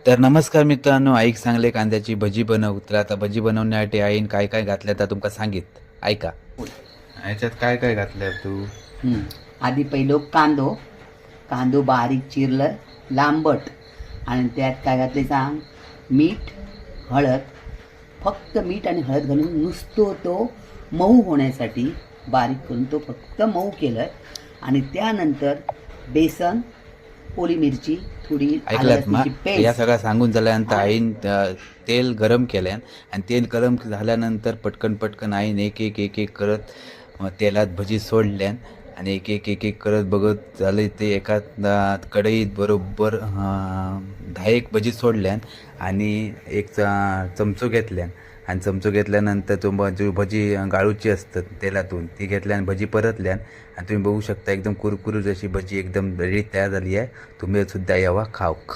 तर नमस्कार मित्रांनो, आईक सांगले कांद्याची भजी बनव. तर आता भजी बनवण्यासाठी आईन काय काय घातलं तर तुमका सांगित ऐका. ह्याच्यात काय काय घातलं तू? आधी पहिलो कांदो कांदो बारीक चिरलं लांबट आणि त्यात काय घातले सांग, मीठ, हळद. फक्त मीठ आणि हळद घालून नुसतो तो मऊ होण्यासाठी बारीक करून तो फक्त मऊ केलं. आणि त्यानंतर बेसन, ओली मिरची, थोडी आलं ऐकलात मग लसणाची या पेस्ट. सगळं सांगून झाल्यानंतर आईन तेल गरम केल्यान आणि तेल गरम झाल्यानंतर पटकन पटकन आईन एक एक एक एक करत तेलात भजी सोडल्यान आणि एक एक एक एक करत बघत झाले ते एका कढईत बरोबर 10 भजी सोडल्यान आणि एक चमचो घेतल्यान आणि चमचो घेतल्यानंतर तो भजी गाळूची असतात तेलातून ती घेतल्यान भजी परतल्यान आणि तुम्ही बघू शकता एकदम कुरकुरीत अशी भजी एकदम रेडी तयार झाली आहे. तुम्ही सुद्धा यावा खाऊक.